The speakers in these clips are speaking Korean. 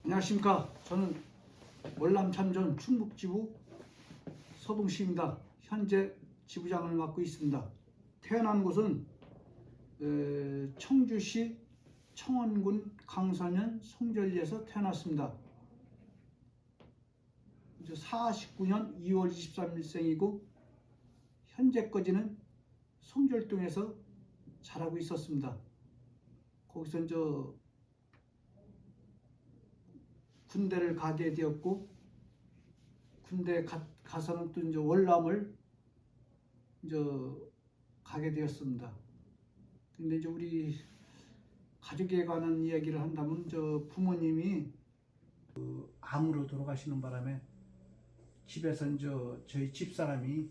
안녕하십니까. 저는 월남 참전 충북지부 서동시입니다. 현재 지부장을 맡고 있습니다. 태어난 곳은 청주시 청원군 강서면 송절리에서 태어났습니다. 이제 49년 2월 23일생이고 현재까지는 송절동에서 자라고 있었습니다. 거기서 이제 군대를 가게 되었고, 군대 가서는 또 이제 월남을 이제 가게 되었습니다. 근데 이제 우리 가족에 관한 이야기를 한다면, 부모님이 암으로 돌아가시는 바람에 집에서 이제 저희 집사람이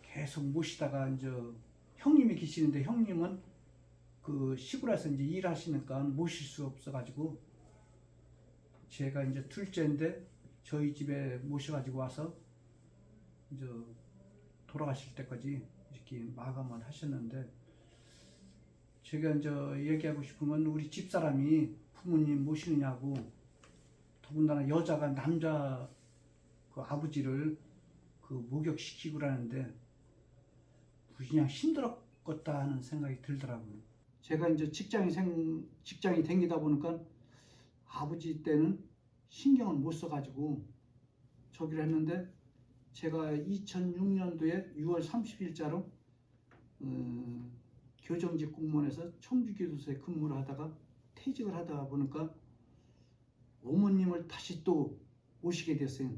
계속 모시다가 이제 형님이 계시는데, 형님은 그 시골에서 이제 일하시니까 모실 수 없어가지고 제가 이제 둘째인데 저희 집에 모셔가지고 와서 이제 돌아가실 때까지 이렇게 마감을 하셨는데, 제가 이제 얘기하고 싶은 건 우리 집사람이 부모님 모시느냐고, 더군다나 여자가 남자 그 아버지를 그 목욕시키고 그러는데 그냥 힘들었겠다 하는 생각이 들더라고요. 제가 이제 직장이 댕기다 보니까 아버지 때는 신경을 못 써가지고 저기를 했는데, 제가 2006년도에 6월 30일자로 교정직 공무원에서 청주교도소에 근무를 하다가 퇴직을 하다 보니까 어머님을 다시 또 모시게 됐어요.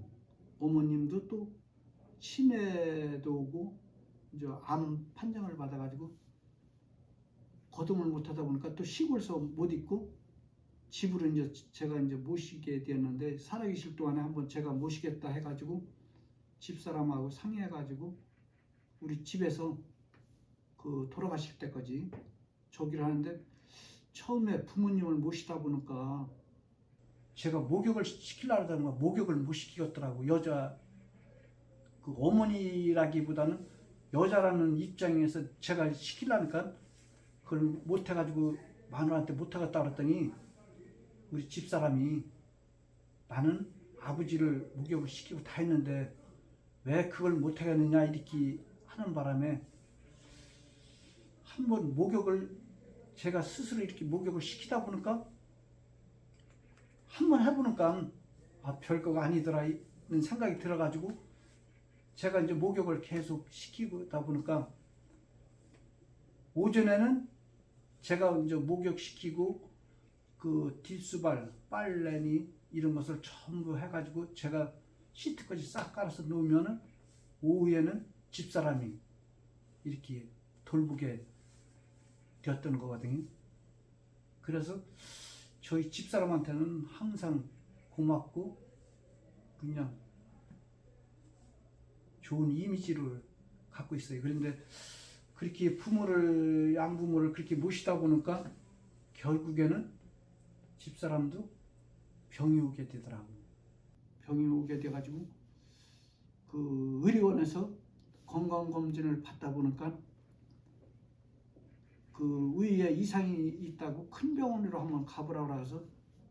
어머님도 또 치매도 오고 이제 암 판정을 받아가지고 거동을 못 하다 보니까 또 시골에서 못 있고 집으로 이제 제가 이제 모시게 되었는데, 살아계실 동안에 한번 제가 모시겠다 해가지고 집사람하고 상의해가지고 우리 집에서 그 돌아가실 때까지 저기를 하는데, 처음에 부모님을 모시다 보니까 제가 목욕을 시키려고 하다가 목욕을 못 시키겠더라고. 여자 그 어머니라기보다는 여자라는 입장에서 제가 시키려니까 그걸 못 해가지고 마누라한테 못 하겠다 그랬더니, 우리 집사람이 나는 아버지를 목욕을 시키고 다 했는데 왜 그걸 못 하겠느냐 이렇게 하는 바람에 한번 목욕을 제가 스스로 이렇게 목욕을 시키다 보니까 한번 해보니까 별거가 아니더라 이런 생각이 들어가지고 제가 이제 목욕을 계속 시키다 보니까 오전에는 제가 이제 목욕시키고 그 뒷수발, 빨래니 이런 것을 전부 해가지고 제가 시트까지 싹 깔아서 놓으면은 오후에는 집사람이 이렇게 돌보게 되었던 거거든요. 그래서 저희 집사람한테는 항상 고맙고 그냥 좋은 이미지를 갖고 있어요. 그런데 그렇게 양부모를 그렇게 모시다 보니까 결국에는 집사람도 병이 오게 되더라고요. 병이 오게 돼가지고 그 의료원에서 건강검진을 받다 보니까 그 의에 이상이 있다고 큰 병원으로 한번 가보라고 해서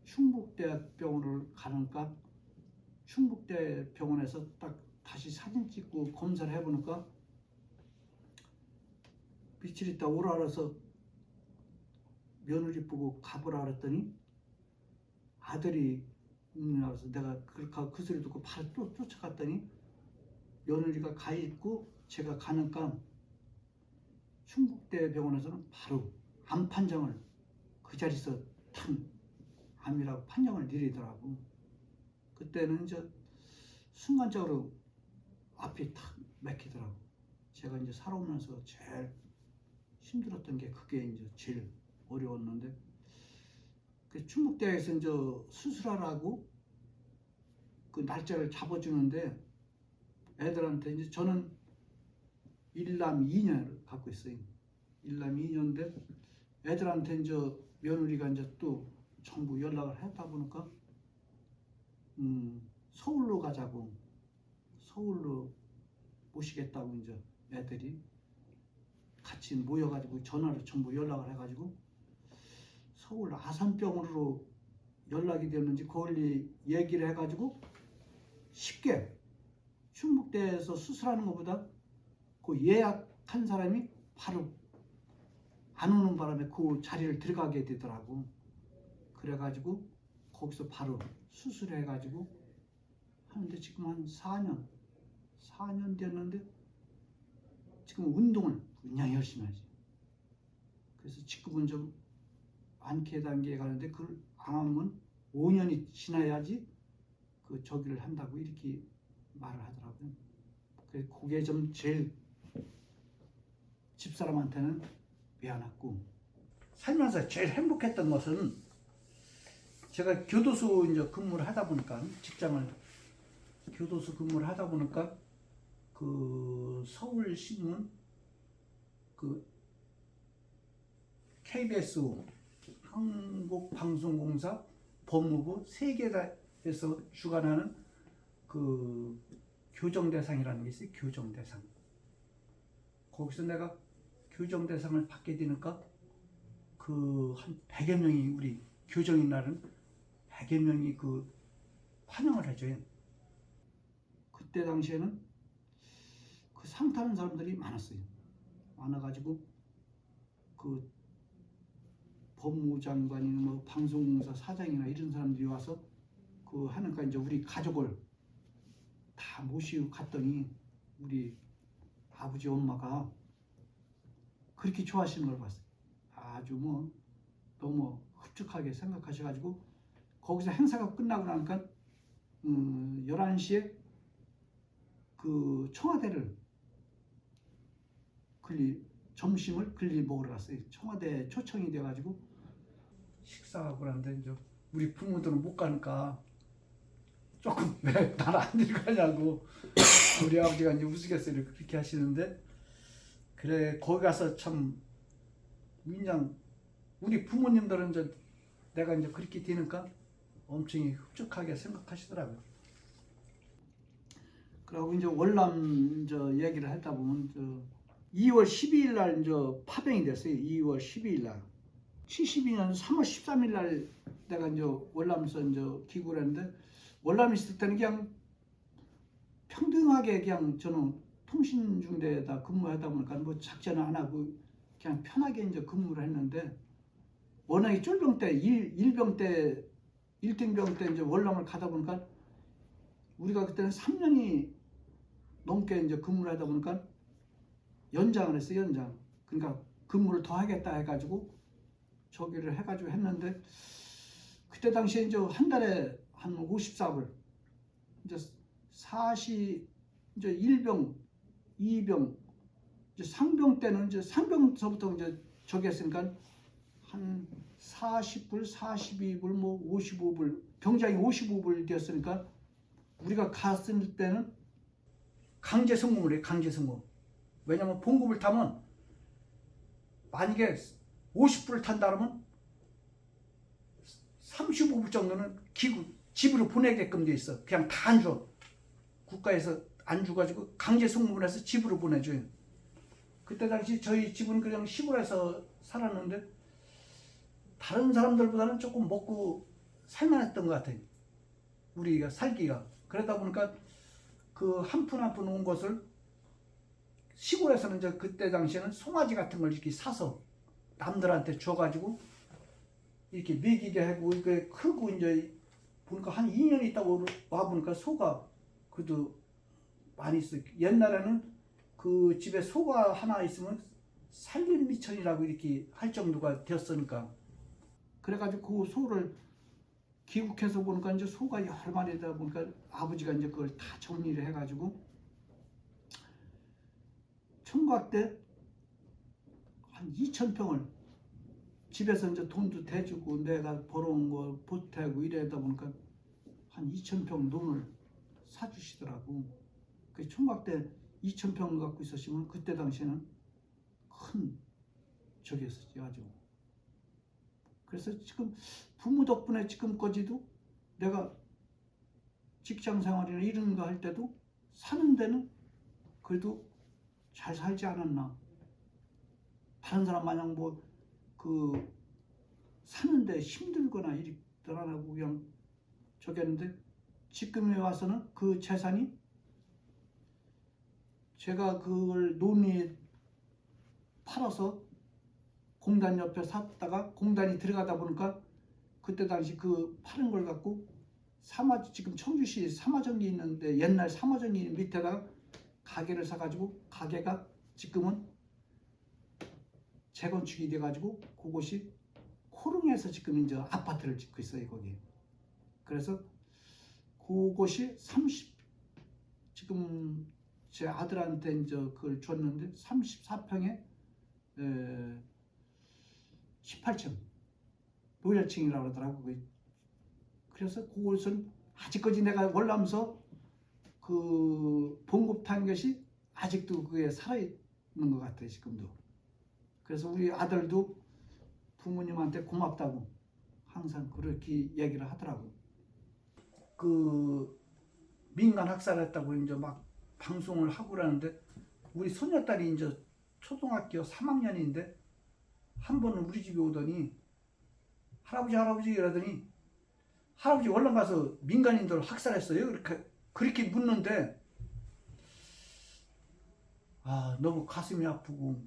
충북대병원을 가니까, 충북대병원에서 딱 다시 사진 찍고 검사를 해보니까 며칠 있다 오라 그래서 며느리 보고 가보라 그랬더니 아들이 나와서 내가 그 소리 듣고 바로 또 쫓아갔더니 며느리가 가 있고 제가 가니까 충북대병원에서는 바로 암 판정을 그 자리에서 탁 암이라고 판정을 내리더라고. 그때는 이제 순간적으로 앞이 탁 막히더라고. 제가 이제 살아오면서 제일 힘들었던 게 그게 이제 제일 어려웠는데, 그 충북대에서 이제 수술하라고 그 날짜를 잡아주는데, 애들한테 이제 저는 일남 2년을 갖고 있어요. 일남 2년인데 애들한테 이제 며느리가 이제 또 전부 연락을 했다 보니까 서울로 가자고, 서울로 모시겠다고 이제 애들이 같이 모여가지고 전화로 전부 연락을 해가지고 서울 아산병원으로 연락이 됐는지 그걸 얘기를 해가지고 쉽게 충북대에서 수술하는 것보다 그 예약한 사람이 바로 안 오는 바람에 그 자리를 들어가게 되더라고. 그래가지고 거기서 바로 수술해가지고 하는데 지금 한 4년 됐는데 지금 운동을 그냥 열심히 하지. 그래서 지금은 좀 완쾌 단계에 가는데 그걸 암은 5년이 지나야지 그 저기를 한다고 이렇게 말을 하더라고요. 그래서 그게 좀 제일 집사람한테는 미안했고, 살면서 제일 행복했던 것은 제가 교도소 이제 근무를 하다 보니까 교도소 근무를 하다 보니까 그 서울신문 그 KBS 한국방송공사 법무부 세 개에서 주관하는 그 교정대상이라는 게 있어요. 교정대상. 거기서 내가 교정대상을 받게 되니까 그 한 100여 명이 우리 교정인 날은 100여 명이 그 환영을 해줘요. 그때 당시에는 그 상 타는 사람들이 많았어요. 많아가지고 그 법무부 장관이나 뭐 방송공사 사장이나 이런 사람들이 와서 그 하니까 이제 우리 가족을 다 모시고 갔더니 우리 아버지 엄마가 그렇게 좋아하시는 걸 봤어요. 아주 뭐 너무 흡족하게 생각하셔가지고 거기서 행사가 끝나고 나니까 11시에 그 청와대를 점심을 먹으러 갔어요. 청와대 초청이 돼가지고 식사하고 그러는데 이제 우리 부모들은 못 가니까 조금 왜 날 안 들어가냐고 우리 아버지가 이제 우스갯소리를 그렇게 하시는데, 그래 거기 가서 참 그냥 우리 부모님들은 이제 내가 이제 그렇게 되니까 엄청 흡족하게 생각하시더라고요. 그리고 이제 월남 얘기를 하다 보면 2월 12일 날 이제 파병이 됐어요. 2월 12일 날. 72년 3월 13일 날 내가 이제 월남에서 이제 귀국을 했는데, 월남에 있을 때는 그냥 평등하게 그냥 저는 통신중대에다 근무하다 보니까 뭐 작전을 안 하고 그냥 편하게 이제 근무를 했는데, 워낙에 쫄병 때, 일병 때, 1등병 때 이제 월남을 가다 보니까 우리가 그때는 3년이 넘게 이제 근무를 하다 보니까 연장을 했어요, 연장. 그러니까 근무를 더 하겠다 해가지고 저기를 해가지고 했는데, 그때 당시에 이제 한 달에 한 54불, 이제 이제 1병, 2병, 이제 상병 때는 이제 상병서부터 이제 저기 했으니까 한 40불, 42불, 뭐 55불, 병장이 55불 되었으니까 우리가 갔을 때는 강제 성공을 해요, 강제 성공. 왜냐면 봉급을 타면 만약에 50불을 탄다 그러면 35불 정도는 집으로 보내게끔 돼 있어. 그냥 다 안 줘. 국가에서 안 줘가지고 강제 성공을 해서 집으로 보내줘요. 그때 당시 저희 집은 그냥 시골에서 살았는데 다른 사람들보다는 조금 먹고 살만했던 것 같아요. 우리가 살기가. 그러다 보니까 그 한 푼 한 푼 온 것을 시골에서는 이제 그때 당시에는 송아지 같은 걸 이렇게 사서 남들한테 줘가지고 이렇게 먹이게 하고 이렇게 크고 이제 보니까 한 2년 있다가 와 보니까 소가 그래도 많이 있어요. 옛날에는 그 집에 소가 하나 있으면 살림미천이라고 이렇게 할 정도가 되었으니까, 그래가지고 그 소를 귀국해서 보니까 이제 소가 여러 마리다 보니까 아버지가 이제 그걸 다 정리를 해가지고 총각 때 한 2,000평을 집에서 이제 돈도 대주고 내가 벌어온 거 보태고 이러다 보니까 한 2,000평 논을 사주시더라고. 그 총각 때 2,000평 갖고 있었으면 그때 당시에는 큰 적이었었지 아주. 그래서 지금 부모 덕분에 지금까지도 내가 직장 생활이나 이런 거 할 때도 사는 데는 그래도 잘 살지 않았나. 다른 사람 마냥 뭐 그 사는데 힘들거나 안 하고 그냥 저기 했는데 지금에 와서는 그 재산이 제가 그걸 논에 팔아서 공단 옆에 샀다가 공단이 들어가다 보니까 그때 당시 그 파는 걸 갖고 지금 청주시 사마정리 있는데 옛날 사마정리 밑에다가 가게를 사가지고 가게가 지금은 재건축이 돼가지고 그곳이 코릉에서 지금 이제 아파트를 짓고 있어요 거기. 그래서 그곳이 지금 제 아들한테 이제 그걸 줬는데 34평에 18층 노열층이라고 그러더라고. 그래서 그곳은 아직까지 내가 월남서 그 봉급탄 것이 아직도 그게 살아있는 것 같아요 지금도. 그래서 우리 아들도 부모님한테 고맙다고 항상 그렇게 얘기를 하더라고. 그 민간 학살했다고 이제 막 방송을 하고 그러는데 우리 손녀딸이 이제 초등학교 3학년인데 한 번은 우리 집에 오더니 할아버지 이러더니 할아버지 월남 가서 민간인들 학살했어요? 그렇게 묻는데 너무 가슴이 아프고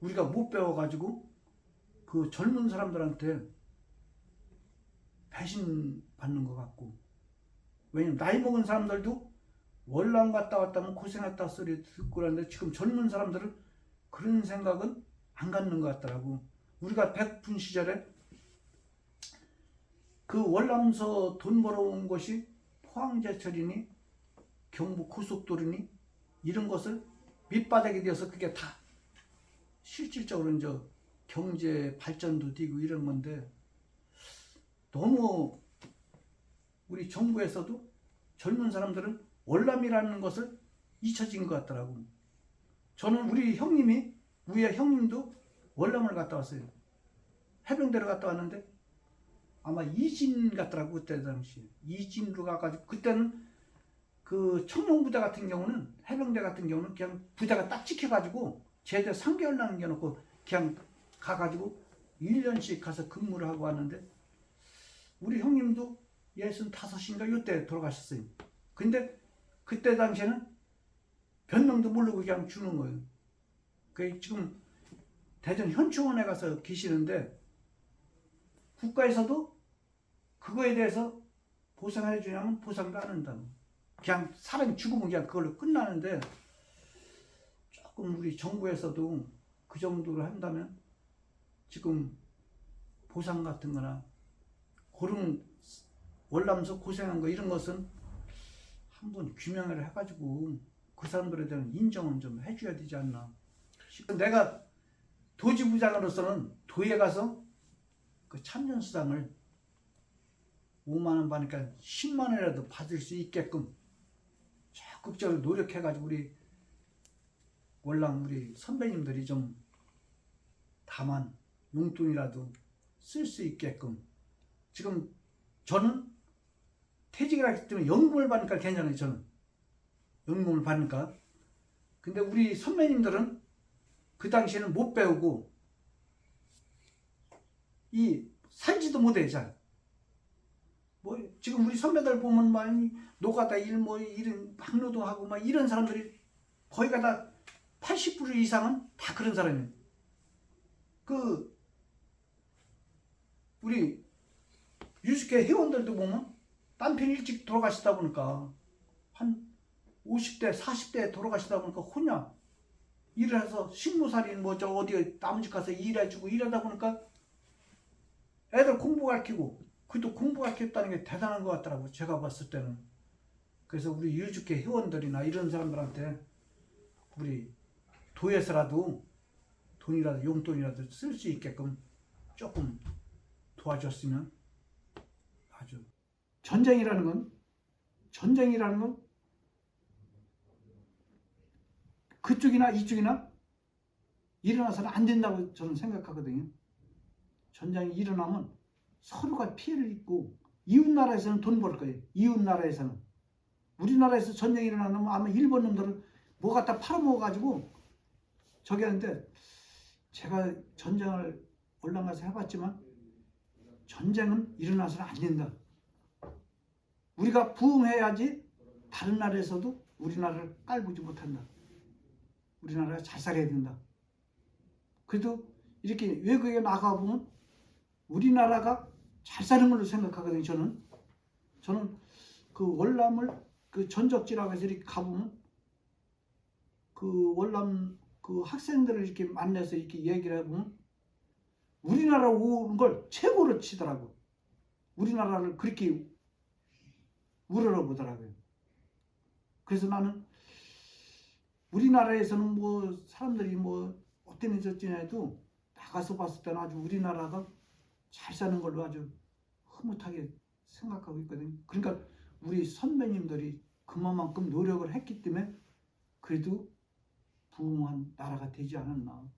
우리가 못 배워가지고 그 젊은 사람들한테 배신받는 것 같고, 왜냐면 나이 먹은 사람들도 월남 갔다 왔다면 고생했다 소리 듣고 그러는데 지금 젊은 사람들은 그런 생각은 안 갖는 것 같더라고. 우리가 백분 시절에 그 월남서 돈 벌어온 것이 포항제철이니 경부 고속도로니 이런 것을 밑바닥이 되어서 그게 다 실질적으로 이제 경제 발전도 되고 이런 건데 너무 우리 정부에서도 젊은 사람들은 월남이라는 것을 잊혀진 것 같더라고. 저는 우리 형님이 위에 형님도 월남을 갔다 왔어요. 해병대로 갔다 왔는데 아마 이진 같더라고. 그때 당시 이진으로 가가지고 그때는 그 청룡부대 같은 경우는 해병대 같은 경우는 그냥 부대가 딱 찍혀가지고 제대 3개월 남겨놓고 그냥 가가지고 1년씩 가서 근무를 하고 왔는데 우리 형님도 65인가 요때 돌아가셨어요. 근데 그때 당시에는 변명도 모르고 그냥 주는 거예요. 그 지금 대전 현충원에 가서 계시는데 국가에서도 그거에 대해서 보상을 해주냐면 보상도 안 한다고. 그냥 사람이 죽으면 그냥 그걸로 끝나는데 조금 우리 정부에서도 그 정도로 한다면 지금 보상 같은 거나 그런 월남서 고생한 거 이런 것은 한번 규명을 해가지고 그 사람들에 대한 인정은 좀 해줘야 되지 않나. 내가 도지부장으로서는 도에 가서 그 참전수당을 5만원 받으니까 10만원이라도 받을 수 있게끔 적극적으로 노력해가지고 우리 월남 우리 선배님들이 좀 다만 용돈이라도 쓸 수 있게끔. 지금 저는 퇴직을 하기 때문에 연금을 받으니까 괜찮아요. 저는 연금을 받으니까. 근데 우리 선배님들은 그 당시에는 못 배우고 살지도 못해. 잘 지금 우리 선배들 보면 많이 노가다 일 이런 막노동하고 막 이런 사람들이 거의가 다 80% 이상은 다 그런 사람이에요. 우리 유스케 회원들도 보면 남편 일찍 돌아가시다 보니까 한 50대 40대 돌아가시다 보니까 혼자 일을 해서 식무살인 어디 남은 집 가서 일해주고 이러다 보니까 애들 공부 가르치고 그것도 공부 가르쳤다는 게 대단한 것 같더라고 제가 봤을 때는. 그래서 우리 유주회 회원들이나 이런 사람들한테 우리 도에서라도 돈이라도 용돈이라도 쓸 수 있게끔 조금 도와줬으면 아주. 전쟁이라는 건 그쪽이나 이쪽이나 일어나서는 안 된다고 저는 생각하거든요. 전쟁이 일어나면 서로가 피해를 입고 이웃나라에서는 돈 벌 거예요. 이웃나라에서는. 우리나라에서 전쟁이 일어나면 아마 일본 놈들은 뭐 갖다 팔아먹어가지고 저기 하는데 제가 전쟁을 올라가서 해봤지만 전쟁은 일어나서는 안 된다. 우리가 부흥해야지 다른 나라에서도 우리나라를 깔보지 못한다. 우리나라가 잘 살아야 된다. 그래도 이렇게 외국에 나가보면 우리나라가 잘 사는 걸로 생각하거든요. 저는 그 월남을 그 전적지라고 해서 이렇게 가보면 그 월남 그 학생들을 이렇게 만나서 이렇게 얘기를 해보면 우리나라 오는 걸 최고로 치더라고. 우리나라를 그렇게 우러러보더라고요. 그래서 나는 우리나라에서는 뭐 사람들이 뭐 어때는 저쩌냐 해도 나가서 봤을 때는 아주 우리나라가 잘 사는 걸로 아주 흐뭇하게 생각하고 있거든요. 그러니까 우리 선배님들이 그만큼 노력을 했기 때문에 그래도 부흥한 나라가 되지 않았나.